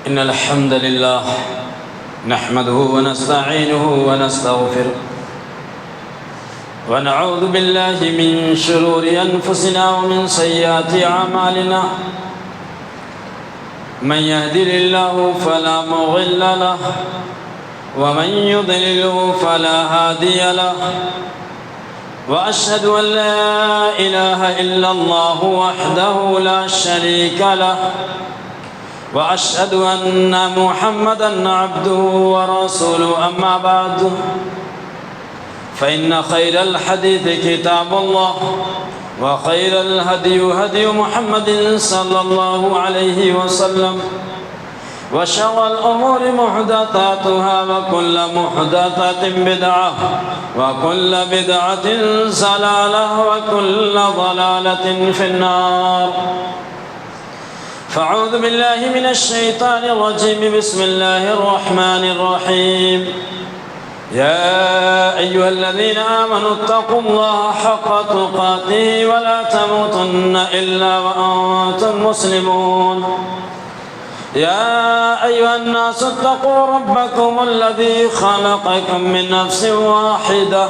إن الحمد لله نحمده ونستعينه ونستغفره ونعوذ بالله من شرور أنفسنا ومن سيئات أعمالنا من يهدي الله فلا مضل له ومن يضلل فلا هادي له وأشهد أن لا إله إلا الله وحده لا شريك له وأشهد أن محمدًا عبده ورسوله أما بعد فإن خير الحديث كتاب الله وخير الهدي هدي محمد صلى الله عليه وسلم وشر الأمور محدثاتها وكل محدثة بدعة وكل بدعة ضلالة وكل ضلالة في النار فأعوذ بالله من الشيطان الرجيم بسم الله الرحمن الرحيم يا أيها الذين آمنوا اتقوا الله حق تقاته ولا تموتن إلا وأنتم مسلمون يا أيها الناس اتقوا ربكم الذي خلقكم من نفس واحدة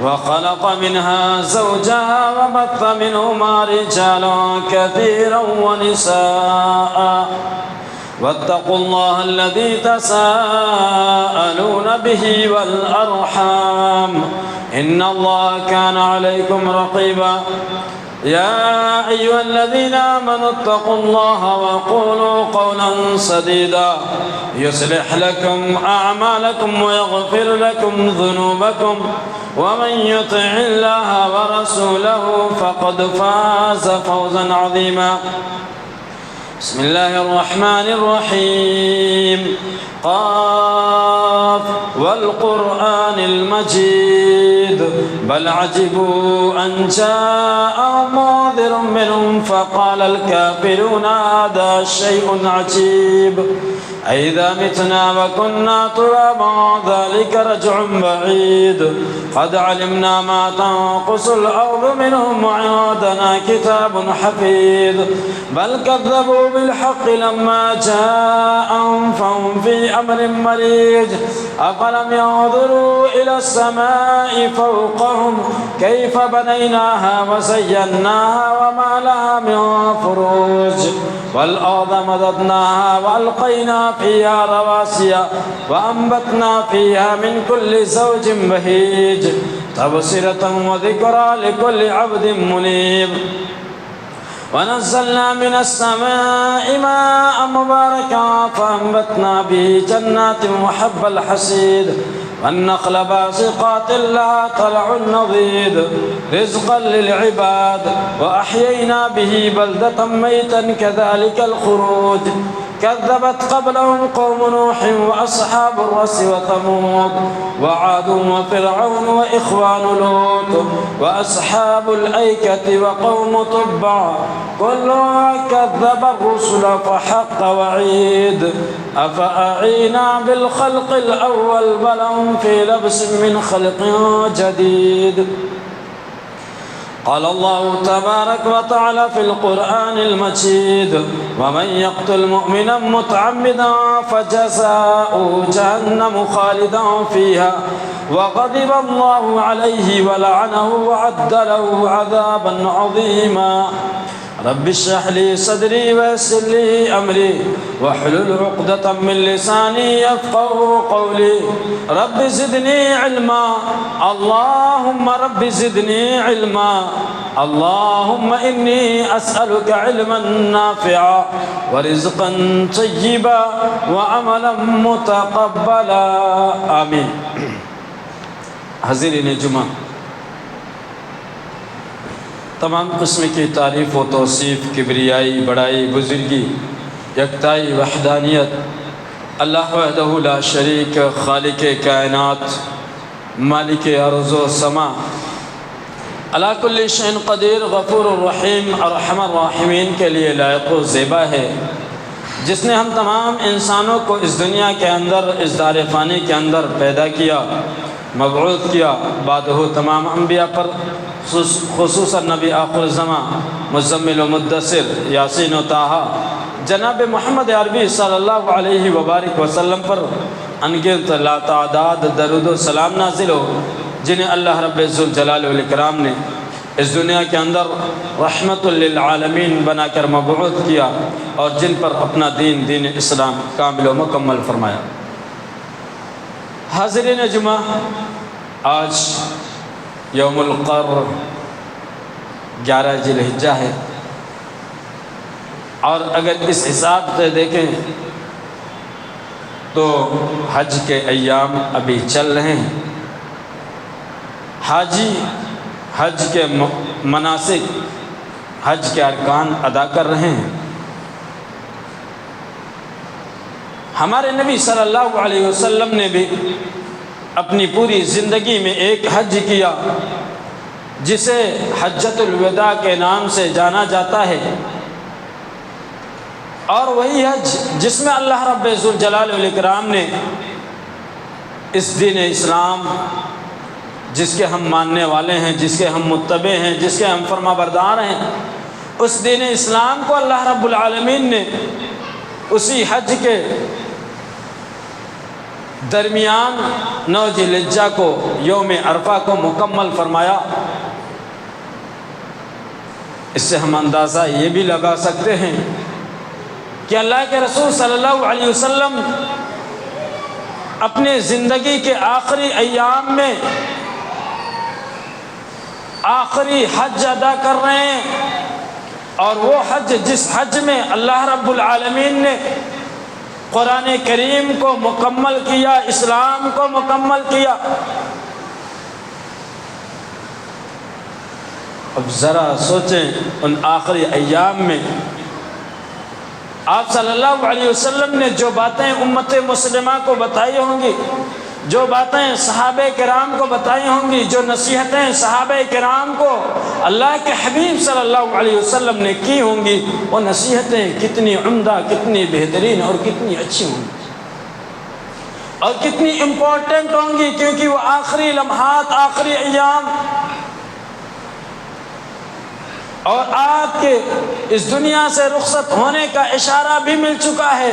وخلق منها زوجها وبث منهما رجالا كثيرا ونساء واتقوا الله الذي تساءلون به والأرحام إن الله كان عليكم رقيبا يا أيها الذين آمنوا اتقوا الله وقولوا قولا سديدا يصلح لكم أعمالكم ويغفر لكم ذنوبكم ومن يطع الله ورسوله فقد فاز فوزا عظيما بسم الله الرحمن الرحيم قاف والقرآن المجيد بل عجبوا أن جاءهم منذر منهم فقال الكافرون هذا شيء عجيب أئذا متنا وكنا ترابا ذلك رجع بعيد قد علمنا ما تنقص الأرض منهم وعندنا كتاب حفيظ بل كذبوا بالحق لما جاءهم فهم في أمر مريج أفلم ينظروا إلى السماء فوقهم كيف بنيناها وزيناها وما لها من فروج والأرض مددناها وألقينا فيها رواسي وأنبتنا فيها من كل زوج بهيج تبصرة وذكرى لكل عبد منيب ونزلنا من السماء ماء مباركا فأنبتنا به جنات وحب الحصيد والنخل باسقات لها طلع نضيد رزقا للعباد وأحيينا به بلدة ميتا كذلك الخروج كذبت قبلهم قوم نوح وأصحاب الرس وثمود وعاد وفرعون وإخوان لوط وأصحاب الأيكة وقوم تبع كل كذب الرسل فحق وعيد أفأعينا بالخلق الأول بل هم في لبس من خلق جديد قال الله تبارك وتعالى في القرآن المجيد ومن يقتل مؤمنا متعمدا فجزاؤه جهنم خالدا فيها وغضب الله عليه ولعنه وعد له عذابا عظيما رب اشرح لي صدري ويسر لي أمري واحلل عقدة من لساني يفقهوا قولي رب زدني علما اللهم رب زدني علما اللهم إني أسألك علما نافعا ورزقا طيبا وعملا متقبلا آمين حضرین جمعہ تمام قسم کی تعریف و توصیف کبریائی بڑائی بزرگی یکتائی وحدانیت اللہ وحدہ لا شریک خالق کائنات مالک ارض و سما علی کل شیء قدیر غفور الرحیم ارحم الراحمین کے لیے لائق و زیبا ہے جس نے ہم تمام انسانوں کو اس دنیا کے اندر اس دار فانی کے اندر پیدا کیا مبعوث کیا بعد ہو تمام انبیاء پر خصوصاً نبی آخر الزمان مزمل و مدثر یاسین و طٰہٰ جناب محمد عربی صلی اللہ علیہ وبارک وسلم پر انگنت لا تعداد درود و سلام نازل ہو، جنہیں اللہ رب ذوالجلال والاکرام نے اس دنیا کے اندر رحمت للعالمین بنا کر مبعوث کیا، اور جن پر اپنا دین اسلام کامل و مکمل فرمایا۔ حاضرین جمعہ، آج یوم القر 11 ذی الحجہ ہے، اور اگر اس حساب سے دیکھیں تو حج کے ایام ابھی چل رہے ہیں۔ حاجی حج کے مناسک، حج کے ارکان ادا کر رہے ہیں۔ ہمارے نبی صلی اللہ علیہ وسلم نے بھی اپنی پوری زندگی میں ایک حج کیا، جسے حجۃ الوداع کے نام سے جانا جاتا ہے، اور وہی حج جس میں اللہ رب ذوالجلال والاکرام نے اس دین اسلام، جس کے ہم ماننے والے ہیں، جس کے ہم متبع ہیں، جس کے ہم فرما بردار ہیں، اس دین اسلام کو اللہ رب العالمین نے اسی حج کے درمیان 9 ذی الحجہ کو، یوم عرفہ کو مکمل فرمایا۔ اس سے ہم اندازہ یہ بھی لگا سکتے ہیں کہ اللہ کے رسول صلی اللہ علیہ وسلم اپنے زندگی کے آخری ایام میں آخری حج ادا کر رہے ہیں، اور وہ حج جس حج میں اللہ رب العالمین نے قرآن کریم کو مکمل کیا، اسلام کو مکمل کیا۔ اب ذرا سوچیں، ان آخری ایام میں آپ صلی اللہ علیہ وسلم نے جو باتیں امت مسلمہ کو بتائی ہوں گی، جو باتیں صحابہ کرام کو بتائی ہوں گی، جو نصیحتیں صحابہ کرام کو اللہ کے حبیب صلی اللہ علیہ وسلم نے کی ہوں گی، وہ نصیحتیں کتنی عمدہ، کتنی بہترین اور کتنی اچھی ہوں گی، اور کتنی امپورٹنٹ ہوں گی، کیونکہ وہ آخری لمحات، آخری ایام، اور آپ کے اس دنیا سے رخصت ہونے کا اشارہ بھی مل چکا ہے۔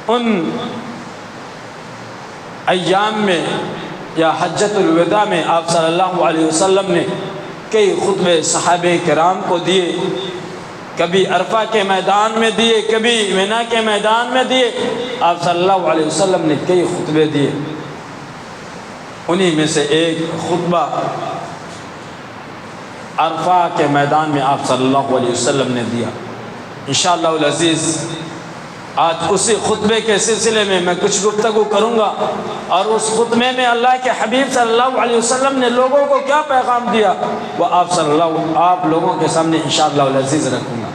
ان ایام میں یا حجۃ الوداع میں آپ صلی اللہ علیہ وسلم نے کئی خطبے صحابہ کرام کو دیے، کبھی عرفہ کے میدان میں دیے، کبھی مینا کے میدان میں دیے۔ آپ صلی اللہ علیہ وسلم نے کئی خطبے دیے، انہی میں سے ایک خطبہ عرفہ کے میدان میں آپ صلی اللہ علیہ وسلم نے دیا۔ انشاءاللہ العزیز آج اسی خطبے کے سلسلے میں کچھ گفتگو کروں گا، اور اس خطبے میں اللہ کے حبیب صلی اللہ علیہ وسلم نے لوگوں کو کیا پیغام دیا، وہ آپ لوگوں کے سامنے انشاءاللہ العزیز رکھوں گا۔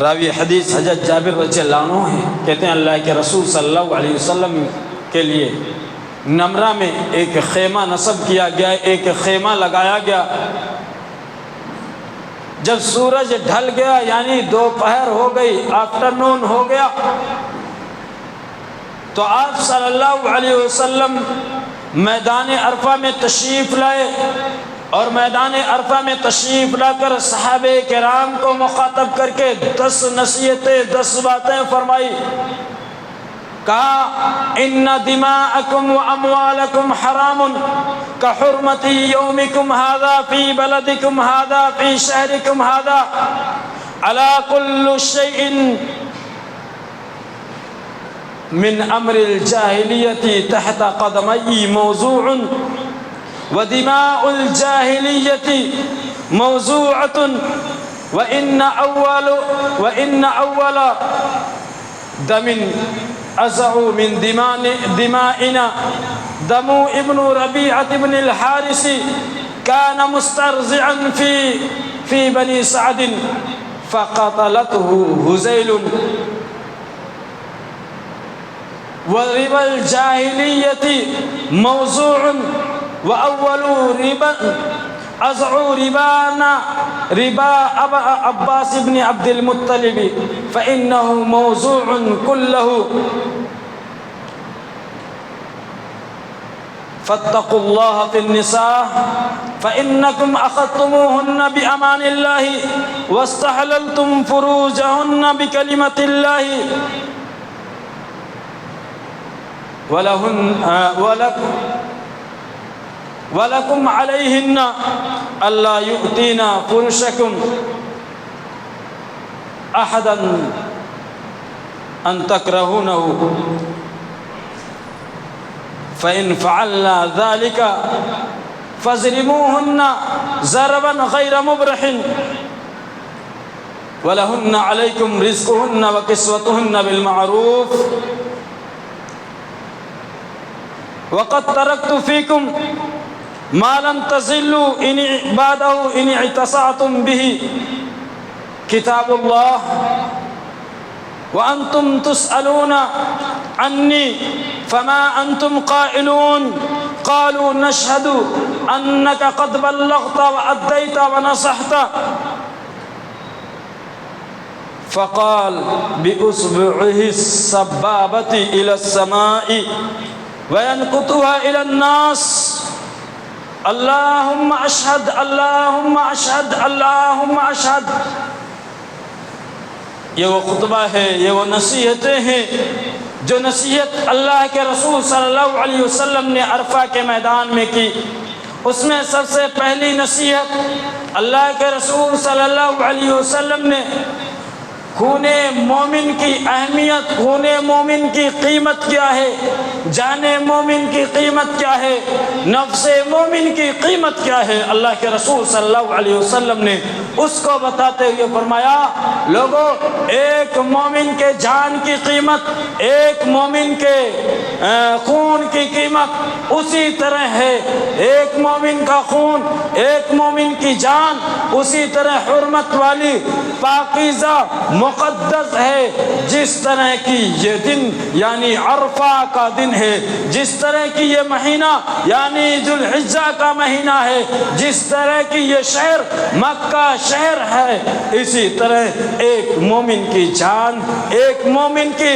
راوی حدیث حضرت جابر رضی اللہ عنہ ہیں، کہتے ہیں اللہ کے رسول صلی اللہ علیہ وسلم کے لیے نمرہ میں ایک خیمہ نصب کیا گیا، ایک خیمہ لگایا گیا۔ جب سورج ڈھل گیا، یعنی دوپہر ہو گئی، آفٹرنون ہو گیا، تو آپ صلی اللہ علیہ وسلم میدان عرفہ میں تشریف لائے، اور میدان عرفہ میں تشریف لا کر صحابہ کرام کو مخاطب کر کے 10 نصیحتیں، 10 باتیں فرمائی۔ کہا ان دماءکم و اموالکم حرام کحرمت یومکم ھذا فی بلدکم ھذا فی شہرکم ھذا علی کل شیء من امر الجاہلیت تحت قدمی موضوع ودماء الجاہلیت موضوعۃ وان اول دم أزعوا من دمائنا دم ابن ربيعة بن الحارث كان مسترزعا في بني سعد فقتلته هزيل وربا الجاهلية موضوع وأول ربا أزعوا ربا عباس بن عبد المطلب فإنه موضوع كله فاتقوا الله في النساء فإنكم أخذتموهن بأمان الله واستحللتم فروجهن بكلمة الله ولكم عليهن ألا يؤتينا فرشكم أحدا أن تكرهونه فإن فعلنا ذلك فاضربوهن ضربا غير مبرح ولهن عليكم رزقهن وكسوتهن بالمعروف وقد تركت فيكم ما لن تضلوا بعده إن اعتصمتم به كتاب الله وأنتم تسألون عني فما أنتم قائلون قالوا نشهد أنك قد بلغت وأديت ونصحت فقال بإصبعه السبابة إلى السماء وينقطها إلى الناس اللهم أشهد اللهم أشهد اللهم أشهد. یہ وہ خطبہ ہے، یہ وہ نصیحتیں ہیں جو نصیحت اللہ کے رسول صلی اللہ علیہ وسلم نے عرفہ کے میدان میں کی. اس میں سب سے پہلی نصیحت اللہ کے رسول صلی اللہ علیہ وسلم نے خون مومن کی اہمیت، خون مومن کی قیمت کیا ہے، جان مومن کی قیمت کیا ہے، نفس مومن کی قیمت کیا ہے، اللہ کے رسول صلی اللہ علیہ وسلم نے اس کو بتاتے ہوئے فرمایا لوگوں، ایک مومن کے جان کی قیمت، ایک مومن کے خون کی قیمت اسی طرح ہے. ایک مومن کا خون، ایک مومن کی جان اسی طرح حرمت والی، پاکیزہ، مقدس ہے جس طرح کی یہ دن یعنی عرفہ کا دن ہے، جس طرح کی یہ مہینہ یعنی ذو الحجہ کا مہینہ ہے، جس طرح کی یہ شہر مکہ شہر ہے، اسی طرح ایک مومن کی جان، ایک مومن کی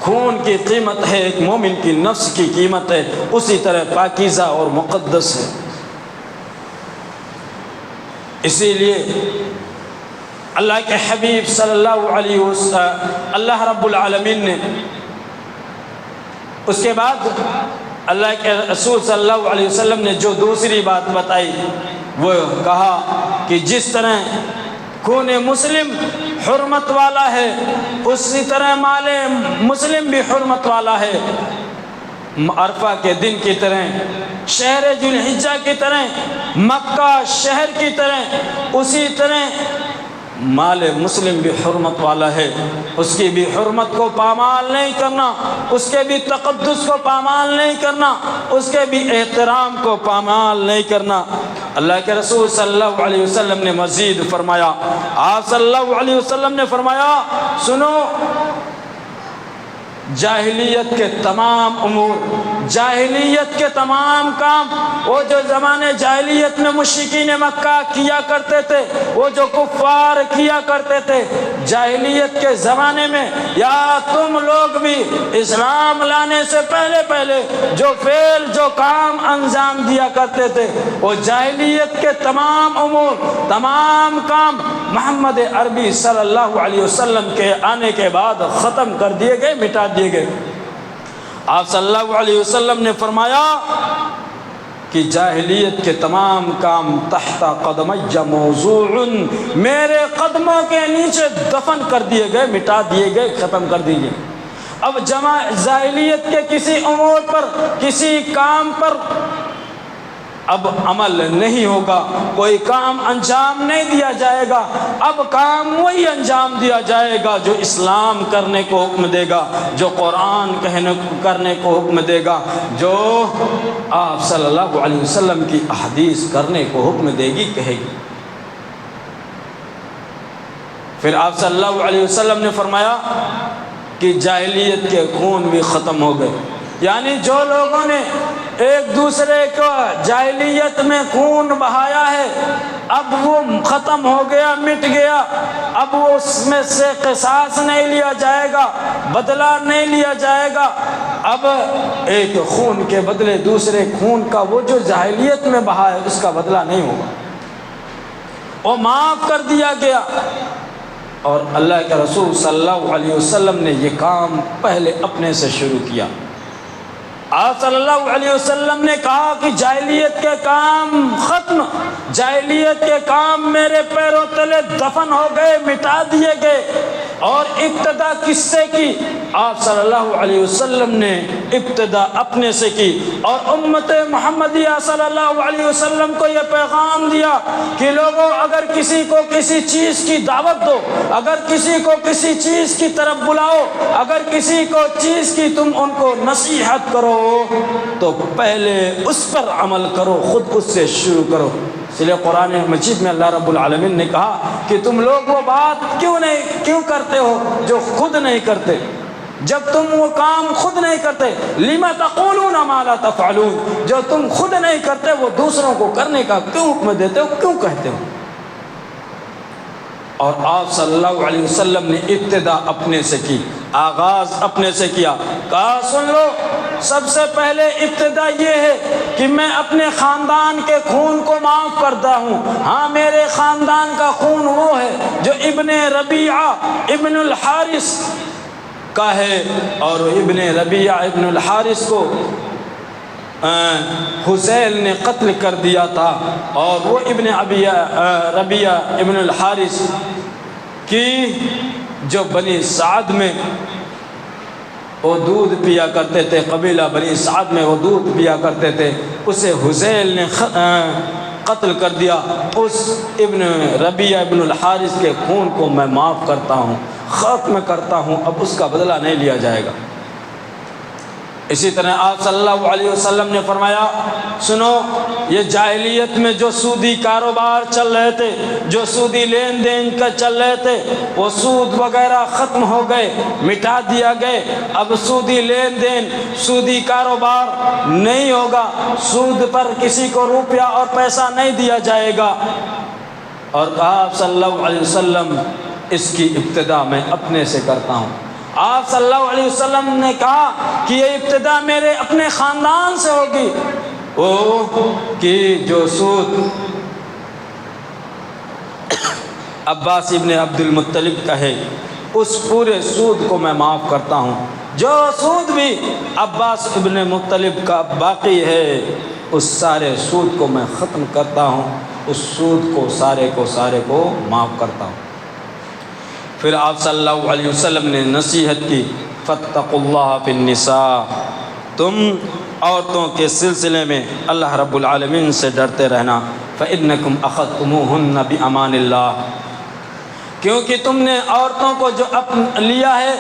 خون کی قیمت ہے، ایک مومن کی نفس کی قیمت ہے، اسی طرح پاکیزہ اور مقدس ہے. اسی لیے اللہ کے حبیب صلی اللہ علیہ وسلم اللہ رب العالمین نے اس کے بعد اللہ کے رسول صلی اللہ علیہ وسلم نے جو دوسری بات بتائی وہ کہا کہ جس طرح خون مسلم حرمت والا ہے اسی طرح مال مسلم بھی حرمت والا ہے. عرفہ کے دن کی طرح، شہر ذو الحجہ کی طرح، مکہ شہر کی طرح، اسی طرح مال مسلم بھی حرمت والا ہے. اس کی بھی حرمت کو پامال نہیں کرنا، اس کے بھی تقدس کو پامال نہیں کرنا، اس کے بھی احترام کو پامال نہیں کرنا. اللہ کے رسول صلی اللہ علیہ وسلم نے مزید فرمایا، آپ صلی اللہ علیہ وسلم نے فرمایا سنو، جاہلیت کے تمام امور، جاہلیت کے تمام کام، وہ جو زمانے جاہلیت میں مشرکین مکہ کیا کرتے تھے، وہ جو کفار کیا کرتے تھے جاہلیت کے زمانے میں، یا تم لوگ بھی اسلام لانے سے پہلے پہلے جو فعل جو کام انجام دیا کرتے تھے، وہ جاہلیت کے تمام امور، تمام کام محمد عربی صلی اللہ علیہ وسلم کے آنے کے بعد ختم کر دیے گئے، مٹا دیے گئے. آپ صلی اللہ علیہ وسلم نے فرمایا کہ جاہلیت کے تمام کام تحت قدمی موضوع، میرے قدموں کے نیچے دفن کر دیے گئے، مٹا دیے گئے، ختم کر دیے گئے. اب جاہلیت کے کسی امور پر، کسی کام پر اب عمل نہیں ہوگا، کوئی کام انجام نہیں دیا جائے گا. اب کام وہی انجام دیا جائے گا جو اسلام کرنے کو حکم دے گا، جو قرآن کرنے کو حکم دے گا، جو آپ صلی اللہ علیہ وسلم کی احادیث کرنے کو حکم دے گی، کہے گی. پھر آپ صلی اللہ علیہ وسلم نے فرمایا کہ جاہلیت کے خون بھی ختم ہو گئے. یعنی جو لوگوں نے ایک دوسرے کو جاہلیت میں خون بہایا ہے، اب وہ ختم ہو گیا، مٹ گیا، اب وہ اس میں سے قصاص نہیں لیا جائے گا، بدلہ نہیں لیا جائے گا۔ اب ایک خون کے بدلے دوسرے خون کا وہ جو جاہلیت میں بہا ہے اس کا بدلہ نہیں ہوگا، وہ معاف کر دیا گیا۔ اور اللہ کے رسول صلی اللہ علیہ وسلم نے یہ کام پہلے اپنے سے شروع کیا۔ آپ صلی اللہ علیہ وسلم نے کہا کہ جاہلیت کے کام ختم، جاہلیت کے کام میرے پیروں تلے دفن ہو گئے، مٹا دیے گئے۔ اور ابتدا کس سے کی؟ آپ صلی اللہ علیہ وسلم نے ابتدا اپنے سے کی، اور امت محمدیہ صلی اللہ علیہ وسلم کو یہ پیغام دیا کہ لوگوں، اگر کسی کو کسی چیز کی دعوت دو، اگر کسی کو کسی چیز کی طرف بلاؤ، اگر کسی کو چیز کی تم ان کو نصیحت کرو تو پہلے اس پر عمل کرو، خود اس سے شروع کرو۔ اس لیے قرآن مجید میں اللہ رب العالمین نے کہا کہ تم لوگ وہ بات کیوں کرتے ہو جو خود نہیں کرتے؟ جب تم وہ کام خود نہیں کرتے، لِمَ تَقُولُونَ مَا لَا تَفْعَلُونَ، جو تم خود نہیں کرتے وہ دوسروں کو کرنے کا کیوں حکم دیتے ہو، کیوں کہتے ہو؟ اور آپ صلی اللہ علیہ وسلم نے ابتدا اپنے سے کی، آغاز اپنے سے کیا۔ کہا سن لو، سب سے پہلے ابتدا یہ ہے کہ میں اپنے خاندان کے خون کو معاف کرتا ہوں۔ ہاں، میرے خاندان کا خون وہ ہے جو ابن ربیعہ ابن الحارث کا ہے، اور ابن ربیعہ ابن الحارث کو حذیل نے قتل کر دیا تھا، اور وہ ابن ربیعہ ابن الحارث کی جو بنی سعد میں وہ دودھ پیا کرتے تھے، قبیلہ بنی سعد میں وہ دودھ پیا کرتے تھے، اسے حذیل نے قتل کر دیا۔ اس ابن ربیعہ ابن الحارث کے خون کو میں معاف کرتا ہوں، ختم کرتا ہوں، اب اس کا بدلہ نہیں لیا جائے گا۔ اسی طرح آپ صلی اللہ علیہ وسلم نے فرمایا، سنو، یہ جاہلیت میں جو سودی کاروبار چل رہے تھے، جو سودی لین دین کا چل رہے تھے، وہ سود وغیرہ ختم ہو گئے، مٹا دیا گئے۔ اب سودی لین دین، سودی کاروبار نہیں ہوگا، سود پر کسی کو روپیہ اور پیسہ نہیں دیا جائے گا۔ اور کہا آپ صلی اللہ علیہ وسلم، اس کی ابتدا میں اپنے سے کرتا ہوں۔ آپ صلی اللہ علیہ وسلم نے کہا کہ یہ ابتدا میرے اپنے خاندان سے ہوگی، وہ کہ جو سود عباس ابن عبد المطلب کا ہے، اس پورے سود کو میں معاف کرتا ہوں۔ جو سود بھی عباس ابن مطلب کا باقی ہے، اس سارے سود کو میں ختم کرتا ہوں، اس سود کو سارے کو معاف کرتا ہوں۔ پھر آپ صلی اللہ علیہ وسلم نے نصیحت کی، فاتقوا اللہ فی النساء، تم عورتوں کے سلسلے میں اللہ رب العالمین سے ڈرتے رہنا، فإنکم اخذتموہن بأمان اللہ، کیونکہ تم نے عورتوں کو جو لیا ہے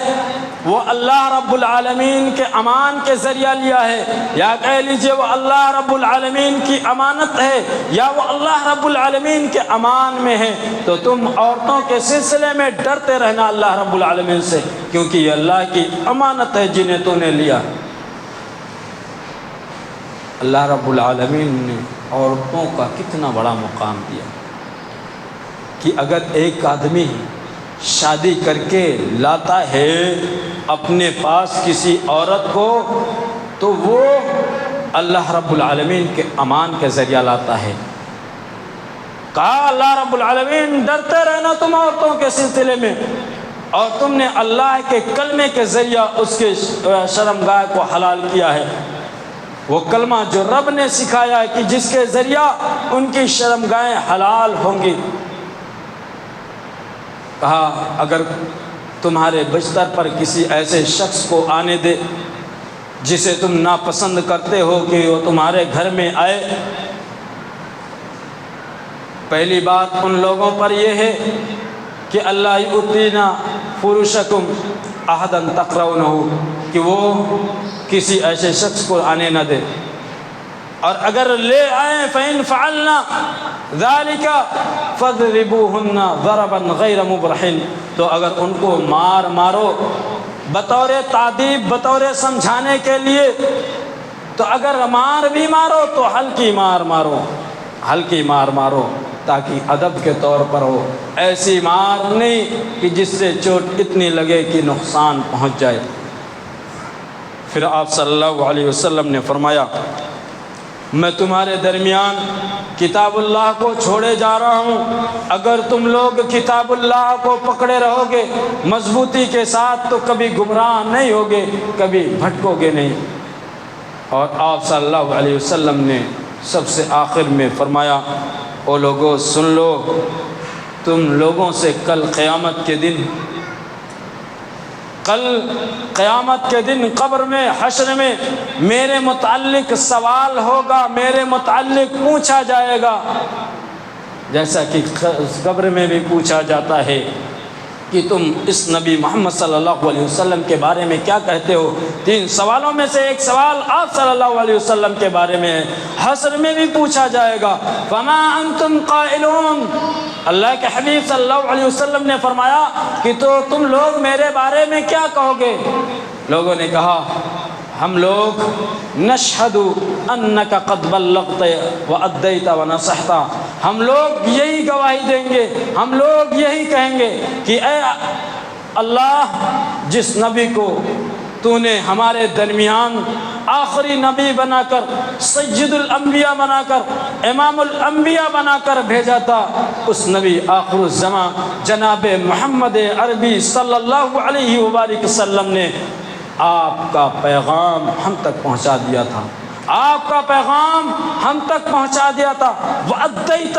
وہ اللہ رب العالمین کے امان کے ذریعہ لیا ہے، یا کہہ لیجئے وہ اللہ رب العالمین کی امانت ہے، یا وہ اللہ رب العالمین کے امان میں ہے۔ تو تم عورتوں کے سلسلے میں ڈرتے رہنا اللہ رب العالمین سے، کیونکہ یہ اللہ کی امانت ہے جنہیں تو نے لیا۔ اللہ رب العالمین نے عورتوں کا کتنا بڑا مقام دیا کہ اگر ایک آدمی شادی کر کے لاتا ہے اپنے پاس کسی عورت کو، تو وہ اللہ رب العالمین کے امان کے ذریعہ لاتا ہے۔ کہا اللہ رب العالمین ڈرتے رہنا تم عورتوں کے سلسلے میں، اور تم نے اللہ کے کلمے کے ذریعہ اس کے شرمگاہ کو حلال کیا ہے، وہ کلمہ جو رب نے سکھایا ہے کہ جس کے ذریعہ ان کی شرمگاہیں حلال ہوں گی۔ کہا اگر تمہارے بستر پر کسی ایسے شخص کو آنے دے جسے تم ناپسند کرتے ہو کہ وہ تمہارے گھر میں آئے، پہلی بات ان لوگوں پر یہ ہے کہ اللہ یؤتینا فرشکم احدا تکرہونہ، کہ وہ کسی ایسے شخص کو آنے نہ دے، اور اگر لے آئیں فَإِن فَعَلْنَا ذَلِكَ فَاضْرِبُوهُنَّ ضَرَبًا غَيْرَ مُبْرِحٍ، تو اگر ان کو مارو بطور تعدیب، بطور سمجھانے کے لیے، تو اگر مار بھی مارو تو ہلکی مار مارو، ہلکی مار مارو، تاکہ ادب کے طور پر ہو، ایسی مار نہیں کہ جس سے چوٹ اتنی لگے کہ نقصان پہنچ جائے۔ پھر آپ صلی اللہ علیہ وسلم نے فرمایا میں تمہارے درمیان کتاب اللہ کو چھوڑے جا رہا ہوں، اگر تم لوگ کتاب اللہ کو پکڑے رہو گے مضبوطی کے ساتھ تو کبھی گمراہ نہیں ہوگے، کبھی بھٹکو گے نہیں۔ اور آپ صلی اللہ علیہ وسلم نے سب سے آخر میں فرمایا او لوگو سن لو، تم لوگوں سے کل قیامت کے دن قبر میں حشر میں میرے متعلق سوال ہوگا، میرے متعلق پوچھا جائے گا، جیسا کہ قبر میں بھی پوچھا جاتا ہے کہ تم اس نبی محمد صلی اللہ علیہ وسلم کے بارے میں کیا کہتے ہو۔ 3 سوالوں میں سے ایک سوال آپ صلی اللہ علیہ وسلم کے بارے میں ہے، حشر میں بھی پوچھا جائے گا فما انتم قائلون۔ اللہ کے حبیب صلی اللہ علیہ وسلم نے فرمایا کہ تو تم لوگ میرے بارے میں کیا کہو گے؟ لوگوں نے کہا ہم لوگ نشہد انک قد بلغت وادیت ونصحت، ہم لوگ یہی گواہی دیں گے، ہم لوگ یہی کہیں گے کہ اے اللہ، جس نبی کو تو نے ہمارے درمیان آخری نبی بنا کر، سید الانبیاء بنا کر، امام الانبیاء بنا کر بھیجا تھا، اس نبی آخر الزمان جناب محمد عربی صلی اللہ علیہ وآلہ وسلم نے آپ کا پیغام ہم تک پہنچا دیا تھا، آپ کا پیغام ہم تک پہنچا دیا تھا۔ وَأَدَّيْتَ،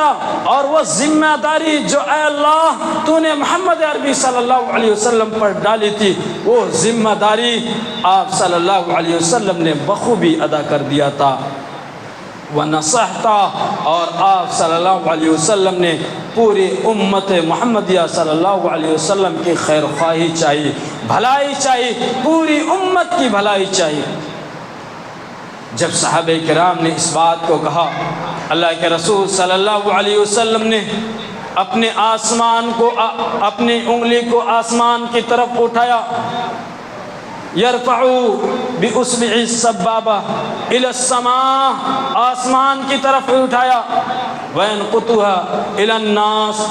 اور وہ ذمہ داری جو اے اللہ تو نے محمد عربی صلی اللہ علیہ وسلم پر ڈالی تھی، وہ ذمہ داری آپ صلی اللہ علیہ وسلم نے بخوبی ادا کر دیا تھا۔ وَنَصَحْتَ، اور آپ صلی اللہ علیہ وسلم نے پوری امت محمدیہ صلی اللہ علیہ وسلم کی خیر خواہی چاہیے، بھلائی چاہیے، پوری امت کی بھلائی چاہیے۔ جب صحابہ کرام نے اس بات کو کہا، اللہ کے رسول صلی اللہ علیہ وسلم نے اپنے آسمان کو، اپنی انگلی کو آسمان کی طرف اٹھایا، یرفعو باصبع السبابہ الی السماء، آسمان کی طرف اٹھایا، وینقطها الی الناس،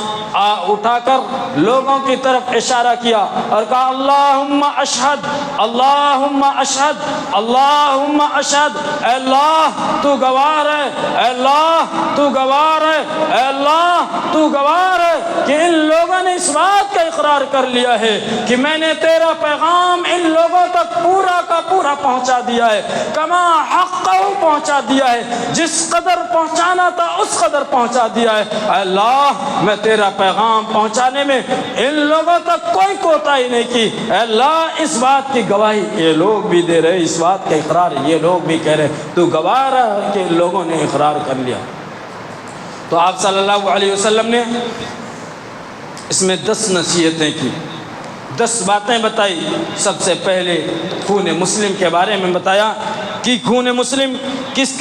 اٹھا کر لوگوں کی طرف اشارہ کیا اور کہا اللہم اشہد، اللہم اشہد، اللہم اشہد، اے اللہ تو گواہ ہے، اے اللہ تو گواہ ہے، اے اللہ تو گواہ ہے کہ ان لوگوں نے اس بات کا اقرار کر لیا ہے کہ میں نے تیرا پیغام ان لوگوں تک پورا کا پورا پہنچا دیا ہے، کما حقہ پہنچا دیا ہے، جس قدر پہنچانا تھا اس قدر پہنچا دیا ہے۔ اے اللہ میں تیرا پیغام پہنچانے میں ان لوگوں تک کوئی کوتاہی نہیں کی، اے اللہ اس بات کی گواہی یہ لوگ بھی دے رہے، اس بات کا اقرار یہ لوگ بھی کہہ رہے، تو گواہ رہا کہ لوگوں نے اقرار کر لیا۔ تو آپ صلی اللہ علیہ وسلم نے اس میں 10 نصیحتیں کی، 10 باتیں بتائی۔ سب سے پہلے خون مسلم کے بارے میں بتایا کہ خون مسلم کس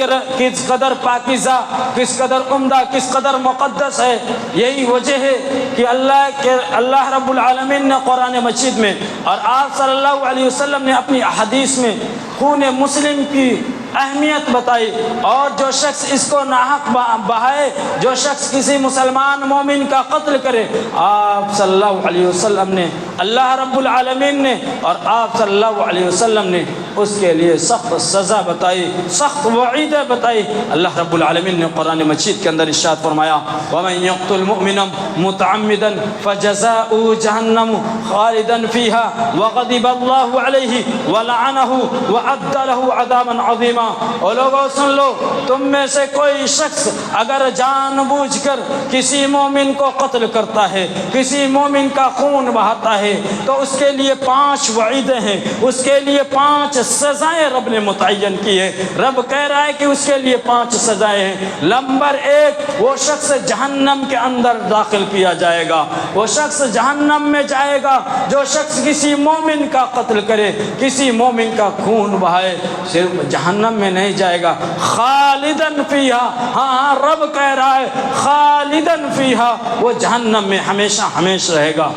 قدر پاکیزہ، کس قدر عمدہ، کس قدر مقدس ہے۔ یہی وجہ ہے کہ اللہ رب العالمین نے قرآن مجید میں اور آپ صلی اللہ علیہ وسلم نے اپنی احادیث میں خون مسلم کی اہمیت بتائی، اور جو شخص اس کو ناحق بہائے، جو شخص کسی مسلمان مومن کا قتل کرے، آپ صلی اللہ علیہ وسلم نے، اللہ رب العالمین نے اور آپ صلی اللہ علیہ وسلم نے اس کے لیے سخت سزا بتائی، سخت وعیدیں بتائی۔ اللہ رب العالمین نے قرآن مجید کے اندر ارشاد فرمایا وَمَن يَقْتُلْ مُؤْمِنًا مُتَعَمِّدًا فَجَزَاؤُهُ جَهَنَّمُ خَالِدًا فِيهَا وَغَضِبَ اللَّهُ عَلَيْهِ وَلَعَنَهُ وَأَعَدَّ لَهُ عَذَابًا عَظِيمًا۔ اور لوگوں سن لو، تم میں سے کوئی شخص اگر جان بوجھ کر کسی مومن کو قتل کرتا ہے، کسی مومن کا خون بہاتا ہے، تو اس کے لیے 5 وعیدیں ہیں، اس کے لیے 5 سزائیں رب نے متعین کی ہے۔ رب کہہ رہا ہے کہ اس کے لیے 5 سزائیں ہیں۔ نمبر 1، وہ شخص جہنم کے اندر داخل کیا جائے گا، وہ شخص جہنم میں جائے گا جو شخص کسی مومن کا قتل کرے، کسی مومن کا خون بہائے، صرف جہنم میں نہیں جائے گا، خالدن فیہا، ہاں رب کہہ رہا ہے خالدن فیہا، وہ جہنم میں ہمیشہ ہمیشہ رہے گا۔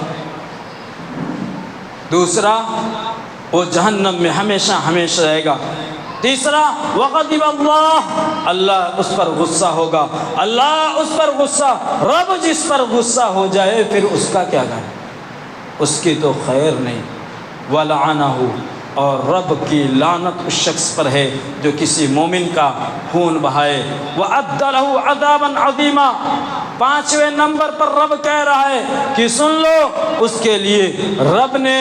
دوسرا، وہ جہنم میں ہمیشہ ہمیشہ رہے گا۔ تیسرا وغضب اللہ اس پر غصہ ہوگا، اللہ اس پر غصہ، رب جس پر غصہ ہو جائے پھر اس کا کیا کرے، اس کی تو خیر نہیں، ولعنہ اور رب کی لعنت اس شخص پر ہے جو کسی مومن کا خون بہائے، وَأَعَدَّ لَهُ عَذَابًا عَظِيمًا۔ پانچویں نمبر پر رب کہہ رہا ہے کہ سن لو، اس کے لیے رب نے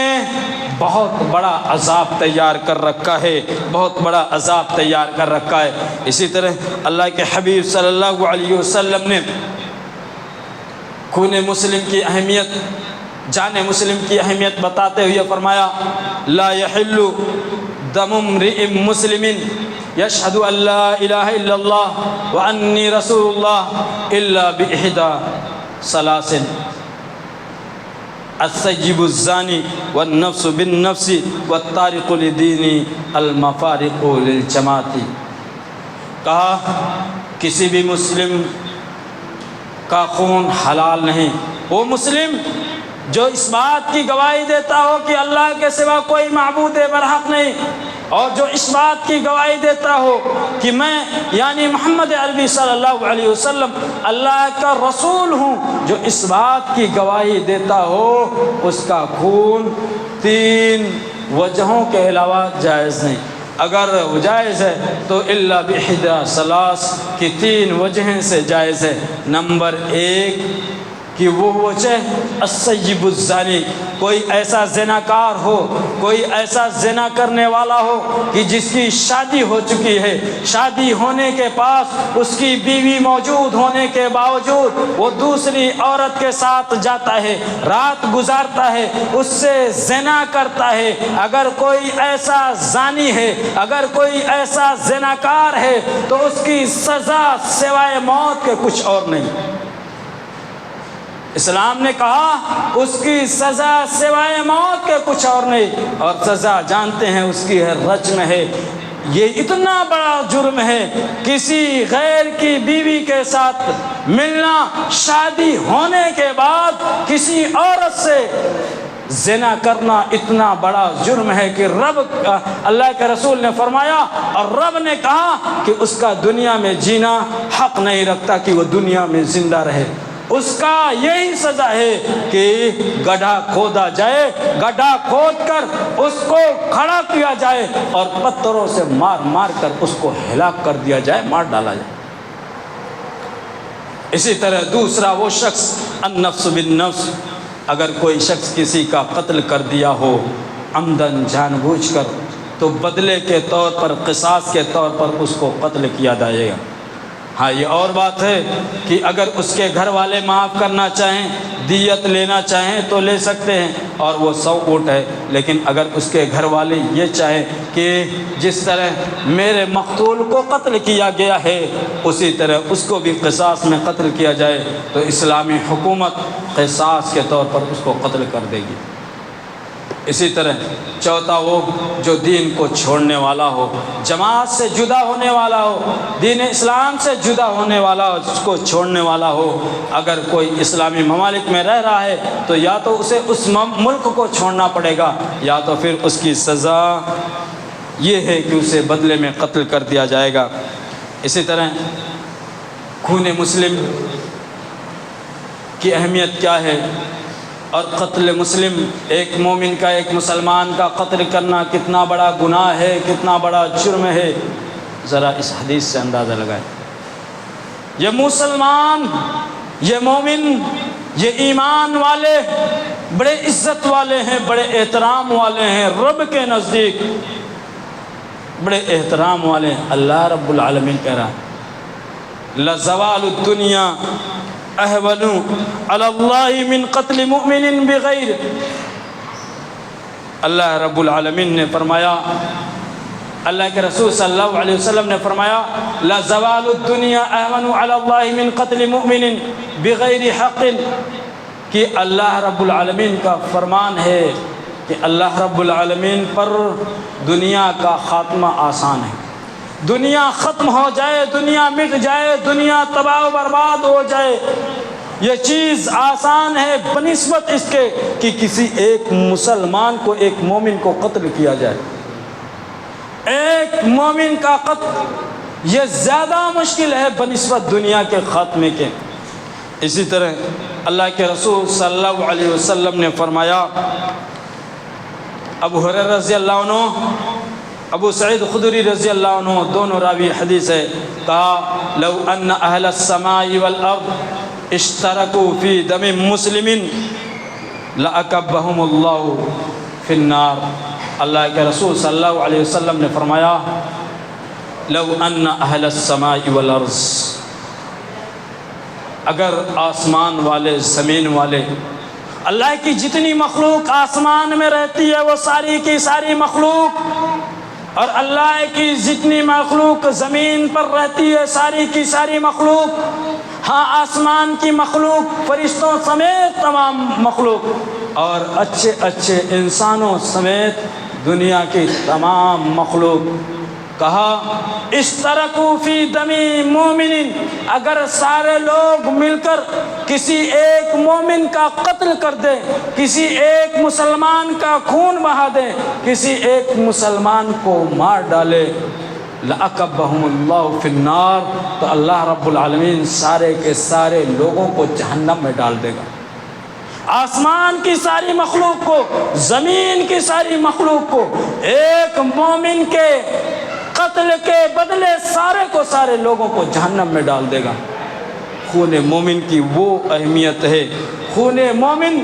بہت بڑا عذاب تیار کر رکھا ہے، بہت بڑا عذاب تیار کر رکھا ہے۔ اسی طرح اللہ کے حبیب صلی اللہ علیہ وسلم نے خون مسلم کی اہمیت، جان مسلم کی اہمیت بتاتے ہوئے فرمایا لا یحل دم امرئ مسلم یشہد ان لا الہ الا اللہ وانی رسول اللہ الا باحدی ثلاث، الثیب الزانی والنفس بالنفس والتارق لدین المفارق للجماعت۔ کہا کسی بھی مسلم کا خون حلال نہیں، وہ مسلم جو اس بات کی گواہی دیتا ہو کہ اللہ کے سوا کوئی معبود برحق نہیں، اور جو اس بات کی گواہی دیتا ہو کہ میں یعنی محمد عربی صلی اللہ علیہ وسلم اللہ کا رسول ہوں، جو اس بات کی گواہی دیتا ہو اس کا خون تین وجہوں کے علاوہ جائز نہیں۔ اگر وہ جائز ہے تو الا باحدی ثلاث کی تین وجہیں سے جائز ہے۔ نمبر ایک کہ وہ وجہ الثیب الزانی، کوئی ایسا زناکار ہو، کوئی ایسا زنا کرنے والا ہو کہ جس کی شادی ہو چکی ہے، شادی ہونے کے پاس اس کی بیوی موجود ہونے کے باوجود وہ دوسری عورت کے ساتھ جاتا ہے، رات گزارتا ہے، اس سے زنا کرتا ہے۔ اگر کوئی ایسا زانی ہے، اگر کوئی ایسا زناکار ہے تو اس کی سزا سوائے موت کے کچھ اور نہیں۔ اسلام نے کہا اس کی سزا سوائے موت کے کچھ اور نہیں، اور سزا جانتے ہیں اس کی ہے رجم ہے۔ یہ اتنا بڑا جرم ہے، کسی غیر کی بیوی کے ساتھ ملنا، شادی ہونے کے بعد کسی عورت سے زنا کرنا اتنا بڑا جرم ہے کہ رب اللہ کے رسول نے فرمایا، اور رب نے کہا کہ اس کا دنیا میں جینا حق نہیں رکھتا کہ وہ دنیا میں زندہ رہے۔ اس کا یہی سزا ہے کہ گڈھا کھودا جائے، گڈھا کھود کر اس کو کھڑا کیا جائے اور پتھروں سے مار مار کر اس کو ہلاک کر دیا جائے، مار ڈالا جائے۔ اسی طرح دوسرا وہ شخص النفس بالنفس، اگر کوئی شخص کسی کا قتل کر دیا ہو عمدن جان بوجھ کر تو بدلے کے طور پر، قصاص کے طور پر اس کو قتل کیا جائے گا۔ ہاں یہ اور بات ہے کہ اگر اس کے گھر والے معاف کرنا چاہیں، دیت لینا چاہیں تو لے سکتے ہیں، اور وہ 100 اونٹ ہے، لیکن اگر اس کے گھر والے یہ چاہیں کہ جس طرح میرے مقتول کو قتل کیا گیا ہے اسی طرح اس کو بھی قصاص میں قتل کیا جائے تو اسلامی حکومت قصاص کے طور پر اس کو قتل کر دے گی۔ اسی طرح چوتھا وہ جو دین کو چھوڑنے والا ہو، جماعت سے جدا ہونے والا ہو، دین اسلام سے جدا ہونے والا ہو، اس کو چھوڑنے والا ہو۔ اگر کوئی اسلامی ممالک میں رہ رہا ہے تو یا تو اسے اس ملک کو چھوڑنا پڑے گا، یا تو پھر اس کی سزا یہ ہے کہ اسے بدلے میں قتل کر دیا جائے گا۔ اسی طرح خون مسلم کی اہمیت کیا ہے، اور قتل مسلم، ایک مومن کا ایک مسلمان کا قتل کرنا کتنا بڑا گناہ ہے، کتنا بڑا جرم ہے، ذرا اس حدیث سے اندازہ لگائیں۔ یہ مسلمان، یہ مومن، یہ ایمان والے بڑے عزت والے ہیں، بڑے احترام والے ہیں، رب کے نزدیک بڑے احترام والے ہیں۔ اللہ رب العالمین کہہ رہا ہے لزوال الدنیا احون علی اللہ من قتل مؤمن بغیر۔ اللہ رب العالمین نے فرمایا، اللہ کے رسول صلی اللہ علیہ وسلم نے فرمایا لزوال الدنیا احون علی اللہ من قتل مؤمن بغیر حق، کہ اللہ رب العالمین کا فرمان ہے کہ اللہ رب العالمین پر دنیا کا خاتمہ آسان ہے، دنیا ختم ہو جائے، دنیا مٹ جائے، دنیا تباہ و برباد ہو جائے، یہ چیز آسان ہے بنسبت اس کے کہ کسی ایک مسلمان کو، ایک مومن کو قتل کیا جائے۔ ایک مومن کا قتل یہ زیادہ مشکل ہے بنسبت دنیا کے خاتمے کے۔ اسی طرح اللہ کے رسول صلی اللہ علیہ وسلم نے فرمایا، ابو ہریرہ رضی اللہ عنہ، ابو سعید خدری رضی اللہ عنہ دونوں راوی حدیث ہے، کہا لو ان اہل السماء والارض اشترکوا فی دم مسلم لأکبہم اللہ فی النار۔ اللہ کے رسول صلی اللہ علیہ وسلم نے فرمایا، لو ان اہل السماء والارض، اگر آسمان والے زمین والے، اللہ کی جتنی مخلوق آسمان میں رہتی ہے وہ ساری کی ساری مخلوق، اور اللہ کی جتنی مخلوق زمین پر رہتی ہے ساری کی ساری مخلوق، ہاں آسمان کی مخلوق فرشتوں سمیت تمام مخلوق، اور اچھے اچھے انسانوں سمیت دنیا کی تمام مخلوق، کہا اشترکوا فی دم مومن، اگر سارے لوگ مل کر کسی ایک مومن کا قتل کر دیں، کسی ایک مسلمان کا خون بہا دیں، کسی ایک مسلمان کو مار ڈالے، لأکبہم اللہ فی النار، تو اللہ رب العالمین سارے کے سارے لوگوں کو جہنم میں ڈال دے گا۔ آسمان کی ساری مخلوق کو، زمین کی ساری مخلوق کو ایک مومن کے قتل کے بدلے سارے کو سارے لوگوں کو جہنم میں ڈال دے گا۔ خون مومن کی وہ اہمیت ہے، خون مومن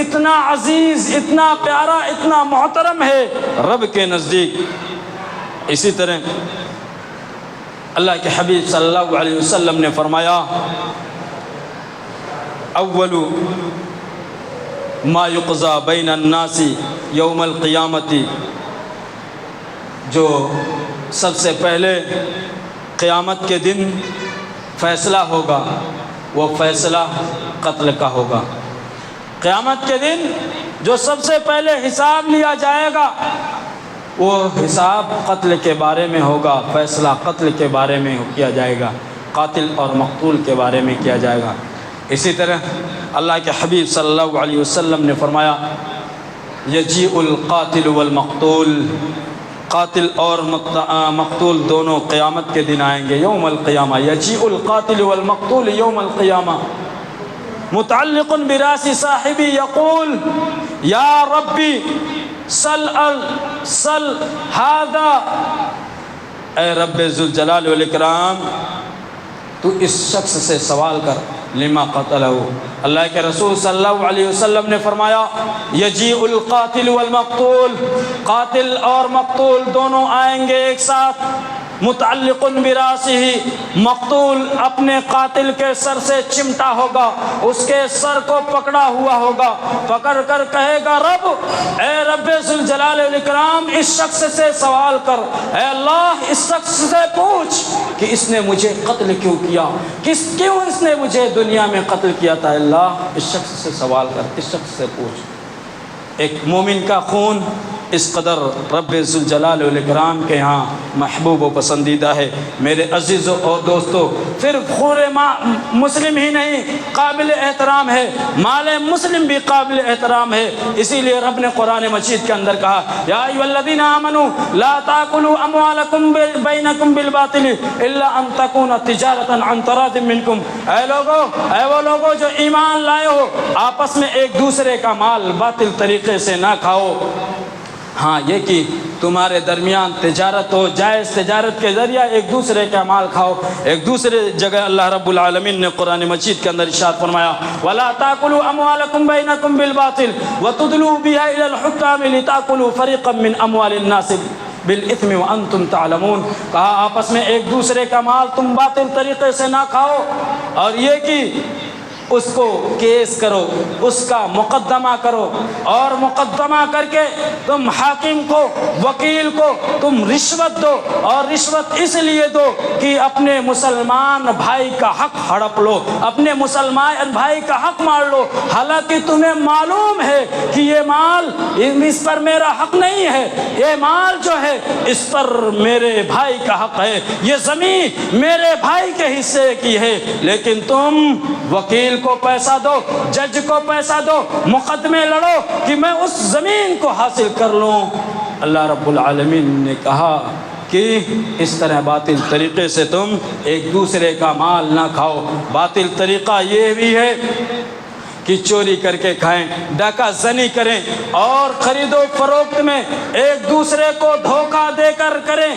اتنا عزیز، اتنا پیارا، اتنا محترم ہے رب کے نزدیک۔ اسی طرح اللہ کے حبیب صلی اللہ علیہ وسلم نے فرمایا، اول ما یقضی بین الناس یوم القیامت، جو سب سے پہلے قیامت کے دن فیصلہ ہوگا وہ فیصلہ قتل کا ہوگا۔ قیامت کے دن جو سب سے پہلے حساب لیا جائے گا وہ حساب قتل کے بارے میں ہوگا، فیصلہ قتل کے بارے میں کیا جائے گا، قاتل اور مقتول کے بارے میں کیا جائے گا۔ اسی طرح اللہ کے حبیب صلی اللہ علیہ وسلم نے فرمایا، یجیء القاتل والمقتول، قاتل اور مقتول دونوں قیامت کے دن آئیں گے، یوم القیامہ، یجیء القاتل والمقتول یوم القیامہ، متعلق براس صاحبی یقول یا ربی سل ہذا، اے رب ذوالجلال والاکرام تو اس شخص سے سوال کر، لما قتلہ، اللہ کے رسول صلی اللہ علیہ وسلم نے فرمایا، یجیء القاتل والمقتول، قاتل اور مقتول دونوں آئیں گے ایک ساتھ، متعلق براسہ، مقتول اپنے قاتل کے سر سے چمٹا ہوگا، اس کے سر کو پکڑا ہوا ہوگا، پکڑ کر کہے گا، رب، اے رب ذوالجلال والاکرام اس شخص سے سوال کر، اے اللہ اس شخص سے پوچھ کہ اس نے مجھے قتل کیوں کیا، کیوں اس نے مجھے دنیا میں قتل کیا تھا، اللہ اس شخص سے سوال کر، اس شخص سے پوچھ۔ ایک مومن کا خون اس قدر رب ذوالجلال والاکرام کے ہاں محبوب و پسندیدہ ہے۔ میرے عزیزوں اور دوستو، صرف خون مسلم ہی نہیں قابل احترام ہے، مال مسلم بھی قابل احترام ہے۔ اسی لیے رب نے قرآن مجید کے اندر کہا، یا ایھا الذین آمنوا لا تاکلوا اموالکم بینکم بالباطل الا ان تکون تجارۃ عن تراض منکم، اے وہ لوگو جو ایمان لائے ہو، آپس میں ایک دوسرے کا مال باطل طریقے سے نہ کھاؤ، ہاں یہ کہ تمہارے درمیان تجارت ہو، جائز تجارت کے ذریعہ ایک دوسرے کا مال کھاؤ۔ ایک دوسرے جگہ اللہ رب العالمین نے قرآن مجید کے اندر ارشاد فرمایا، وَلَا تَأْكُلُوا أَمْوَالَكُمْ بَيْنَكُمْ بِالْبَاطِلِ وَتُدْلُوا بِهَا إِلَى الْحُكَّامِ لِتَأْكُلُوا فَرِيقًا مِّنْ أَمْوَالِ النَّاسِ بِالْإِثْمِ وَأَنْتُمْ تَعْلَمُونَ، کہا آپس میں ایک دوسرے کا مال تم باطل طریقے سے نہ کھاؤ، اور یہ کہ اس کو کیس کرو، اس کا مقدمہ کرو، اور مقدمہ کر کے تم حاکم کو، وکیل کو تم رشوت دو، اور رشوت اس لیے دو کہ اپنے مسلمان بھائی کا حق ہڑپ لو، اپنے مسلمان بھائی کا حق مار لو، حالانکہ تمہیں معلوم ہے کہ یہ مال اس پر میرا حق نہیں ہے، یہ مال جو ہے اس پر میرے بھائی کا حق ہے، یہ زمین میرے بھائی کے حصے کی ہے، لیکن تم وکیل کو پیسہ دو، جج کو پیسہ دو، مقدمے لڑو کہ میں اس زمین کو حاصل کر لوں۔ اللہ رب العالمین نے کہا کہ اس طرح باطل طریقے سے تم ایک دوسرے کا مال نہ کھاؤ۔ باطل طریقہ یہ بھی ہے کہ چوری کر کے کھائیں، ڈاکہ زنی کریں، اور خرید و فروخت میں ایک دوسرے کو دھوکہ دے کر کریں۔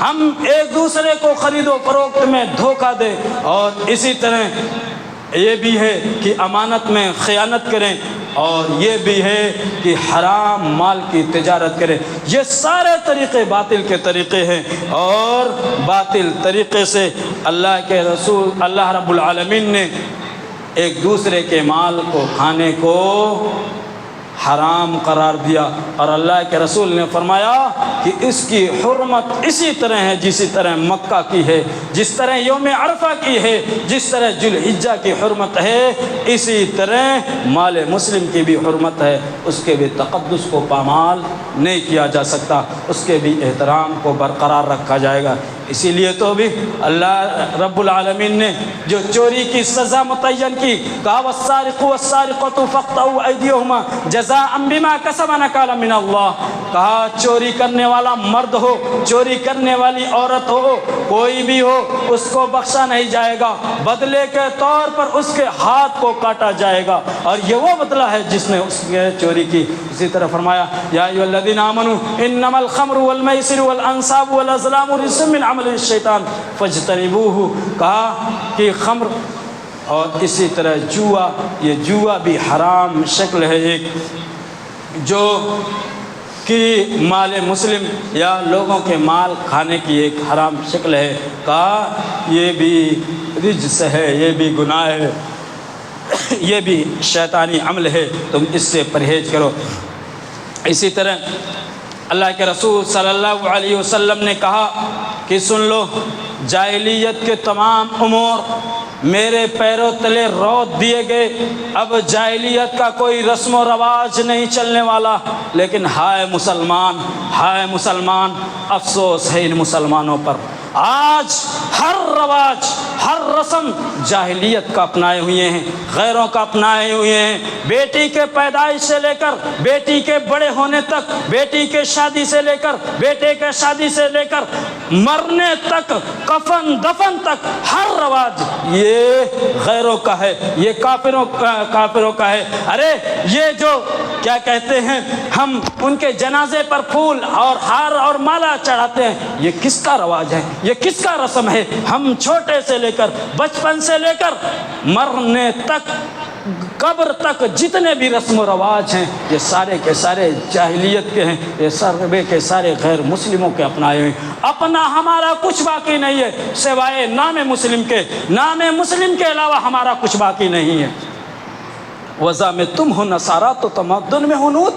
ہم ایک دوسرے کو خرید و فروخت میں دھوکہ دیں، اور اسی طرح یہ بھی ہے کہ امانت میں خیانت کریں، اور یہ بھی ہے کہ حرام مال کی تجارت کریں۔ یہ سارے طریقے باطل کے طریقے ہیں، اور باطل طریقے سے اللہ کے رسول اللہ رب العالمین نے ایک دوسرے کے مال کو کھانے کو حرام قرار دیا، اور اللہ کے رسول نے فرمایا کہ اس کی حرمت اسی طرح ہے جسی طرح مکہ کی ہے، جس طرح یوم عرفہ کی ہے، جس طرح ذوالحجہ کی حرمت ہے، اسی طرح مال مسلم کی بھی حرمت ہے۔ اس کے بھی تقدس کو پامال نہیں کیا جا سکتا، اس کے بھی احترام کو برقرار رکھا جائے گا۔ اسی لیے تو بھی اللہ رب العالمین نے جو چوری کی سزا متعین کی، کہا والسارق والسارقۃ فاقطعوا ایدیہما جزاء بما کسبا نکالا من اللہ۔ کہا چوری کرنے والا مرد ہو، چوری کرنے والی عورت ہو، کوئی بھی ہو، اس کو بخشا نہیں جائے گا، بدلے کے طور پر اس کے ہاتھ کو کاٹا جائے گا، اور یہ وہ بدلہ ہے جس نے اس نے چوری کی۔ اسی طرح فرمایا یا ایھا الذین آمنوا انما الخمر والمیسر والانصاب والازلام رجس من عمل الشیطان فاجتنبوہ۔ کہا کہ خمر اور اسی طرح جوا، یہ جوا بھی حرام شکل ہے ایک، جو کہ مال مسلم یا لوگوں کے مال کھانے کی ایک حرام شکل ہے۔ کہا یہ بھی رجس ہے، یہ بھی گناہ ہے، یہ بھی شیطانی عمل ہے، تم اس سے پرہیز کرو۔ اسی طرح اللہ کے رسول صلی اللہ علیہ وسلم نے کہا کہ سن لو، جاہلیت کے تمام امور میرے پیروں تلے روت دیے گئے، اب جاہلیت کا کوئی رسم و رواج نہیں چلنے والا۔ لیکن ہائے مسلمان، ہائے مسلمان، افسوس ہے ان مسلمانوں پر، آج ہر رواج، ہر رسم جاہلیت کا اپنائے ہوئے ہیں، غیروں کا اپنائے ہوئے ہیں۔ بیٹی کے پیدائش سے لے کر بیٹی کے بڑے ہونے تک، بیٹی کے شادی سے لے کر بیٹے کے شادی سے لے کر مرنے تک، کفن دفن تک، ہر رواج یہ غیروں کا ہے، یہ کافروں کا ہے۔ ارے یہ جو کیا کہتے ہیں، ہم ان کے جنازے پر پھول اور ہار اور مالا چڑھاتے ہیں، یہ کس کا رواج ہے، یہ کس کا رسم ہے؟ ہم چھوٹے سے لے کر، بچپن سے لے کر مرنے تک، قبر تک جتنے بھی رسم و رواج ہیں، یہ سارے کے سارے جاہلیت کے ہیں، یہ سارے کے سارے غیر مسلموں کے اپنائے ہوئے ہیں۔ اپنا ہمارا کچھ باقی نہیں ہے سوائے نام مسلم کے، نام مسلم کے علاوہ ہمارا کچھ باقی نہیں ہے۔ وضع میں تم ہو نصارہ تو تمدن میں ہنود،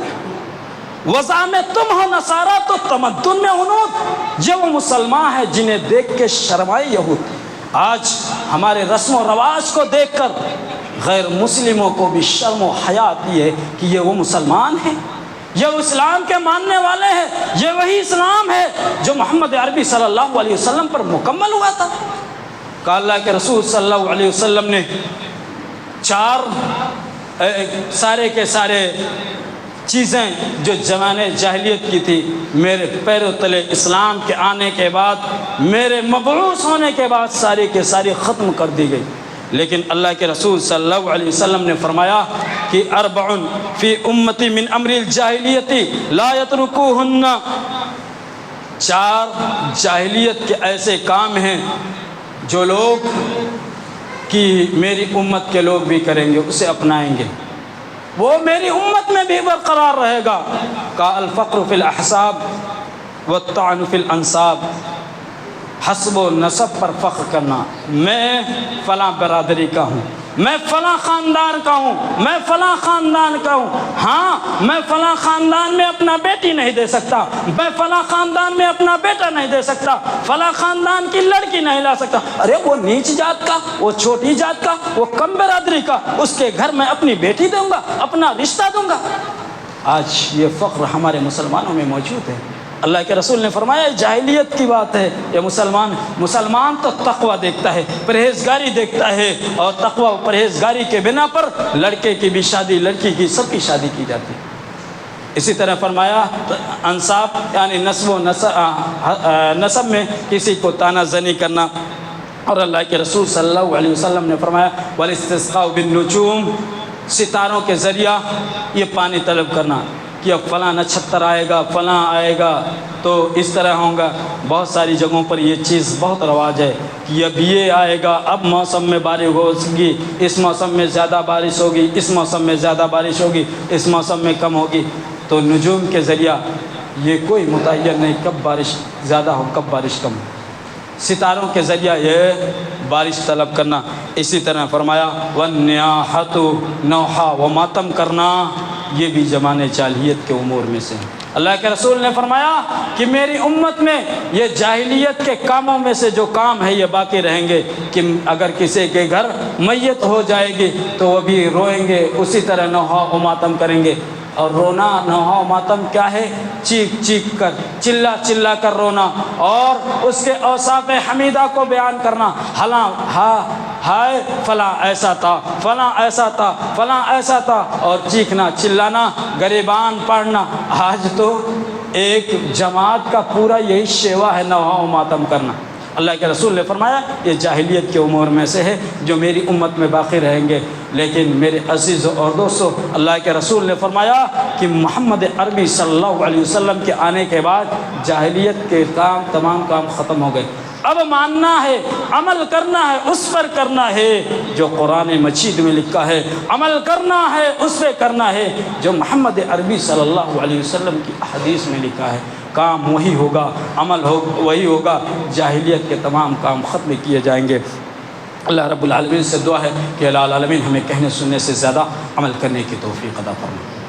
وضع میں تم ہو نصارہ تو تمدن میں ہنود۔ یہ وہ مسلمان ہیں جنہیں دیکھ کے شرمائے یہود۔ آج ہمارے رسم و رواج کو دیکھ کر غیر مسلموں کو بھی شرم و حیا آتی ہے کہ یہ وہ مسلمان ہیں، یہ اسلام کے ماننے والے ہیں، یہ وہی اسلام ہے جو محمد عربی صلی اللہ علیہ وسلم پر مکمل ہوا تھا۔ کہ اللہ کے رسول صلی اللہ علیہ وسلم نے سارے کے سارے چیزیں جو زمانے جاہلیت کی تھی، میرے پیروں تلے اسلام کے آنے کے بعد، میرے مبعوث ہونے کے بعد ساری کے ساری ختم کر دی گئی۔ لیکن اللہ کے رسول صلی اللہ علیہ وسلم نے فرمایا کہ اربع فی امتی من امر الجاہلیت لا یترکوہن، 4 جاہلیت کے ایسے کام ہیں جو لوگ کہ میری امت کے لوگ بھی کریں گے، اسے اپنائیں گے، وہ میری امت میں بھی برقرار رہے گا۔ کا الفقر فی الاحساب والطعن فی الانساب، حسب و نسب پر فخر کرنا، میں فلاں برادری کا ہوں، میں فلاں خاندان کا ہوں، میں فلاں خاندان کا ہوں، ہاں میں فلاں خاندان میں اپنا بیٹی نہیں دے سکتا، میں فلاں خاندان میں اپنا بیٹا نہیں دے سکتا، فلاں خاندان کی لڑکی نہیں لا سکتا۔ ارے وہ نیچ جات کا، وہ چھوٹی جات کا، وہ کم برادری کا، اس کے گھر میں اپنی بیٹی دوں گا، اپنا رشتہ دوں گا۔ آج یہ فخر ہمارے مسلمانوں میں موجود ہے۔ اللہ کے رسول نے فرمایا جاہلیت کی بات ہے، یہ مسلمان تو تقوی دیکھتا ہے، پرہیزگاری دیکھتا ہے، اور تقوی و پرہیزگاری کے بنا پر لڑکے کی بھی شادی، لڑکی کی سب کی شادی کی جاتی ہے۔ اسی طرح فرمایا انصاب یعنی نسب و نسب میں کسی کو طعنہ زنی کرنا، اور اللہ کے رسول صلی اللہ علیہ وسلم نے فرمایا والاستسقاء بالنجوم، ستاروں کے ذریعہ یہ پانی طلب کرنا کہ اب فلاں نچھتر آئے گا، فلاں آئے گا تو اس طرح ہوں گا۔ بہت ساری جگہوں پر یہ چیز بہت رواج ہے کہ اب یہ آئے گا، اب موسم میں بارش ہوگی، اس موسم میں زیادہ بارش ہوگی، اس موسم میں زیادہ بارش ہوگی، اس موسم میں کم ہوگی۔ تو نجوم کے ذریعہ یہ کوئی متعین نہیں کب بارش زیادہ ہو کب بارش کم ہو، ستاروں کے ذریعہ یہ بارش طلب کرنا۔ اسی طرح فرمایا والنیاحۃ، نوحہ و ماتم کرنا، یہ بھی زمانے جاہلیت کے امور میں سے ہے۔ اللہ کے رسول نے فرمایا کہ میری امت میں یہ جاہلیت کے کاموں میں سے جو کام ہے یہ باقی رہیں گے، کہ اگر کسی کے گھر میت ہو جائے گی تو وہ بھی روئیں گے، اسی طرح نوحہ و ماتم کریں گے۔ اور رونا نوحہ و ماتم کیا ہے؟ چیخ چیخ کر، چلا چلا کر رونا، اور اس کے اوصاف حمیدہ کو بیان کرنا، ہائے فلاں ایسا تھا، فلاں ایسا تھا، فلاں ایسا تھا، اور چیخنا چلانا، گریبان پڑھنا۔ آج تو ایک جماعت کا پورا یہی شیوا ہے نوحہ و ماتم کرنا۔ اللہ کے رسول نے فرمایا یہ جاہلیت کے امور میں سے ہے جو میری امت میں باقی رہیں گے۔ لیکن میرے عزیزوں اور دوستوں، اللہ کے رسول نے فرمایا کہ محمد عربی صلی اللہ علیہ وسلم کے آنے کے بعد جاہلیت کے تمام کام ختم ہو گئے۔ اب ماننا ہے، عمل کرنا ہے، اس پر کرنا ہے جو قرآن مجید میں لکھا ہے، عمل کرنا ہے اس پہ کرنا ہے جو محمد عربی صلی اللہ علیہ وسلم کی احادیث میں لکھا ہے۔ کام وہی ہوگا، عمل وہی ہوگا، جاہلیت کے تمام کام ختم کیے جائیں گے۔ اللہ رب العالمین سے دعا ہے کہ العالمین ہمیں کہنے سننے سے زیادہ عمل کرنے کی توفیق عطا فرمائے۔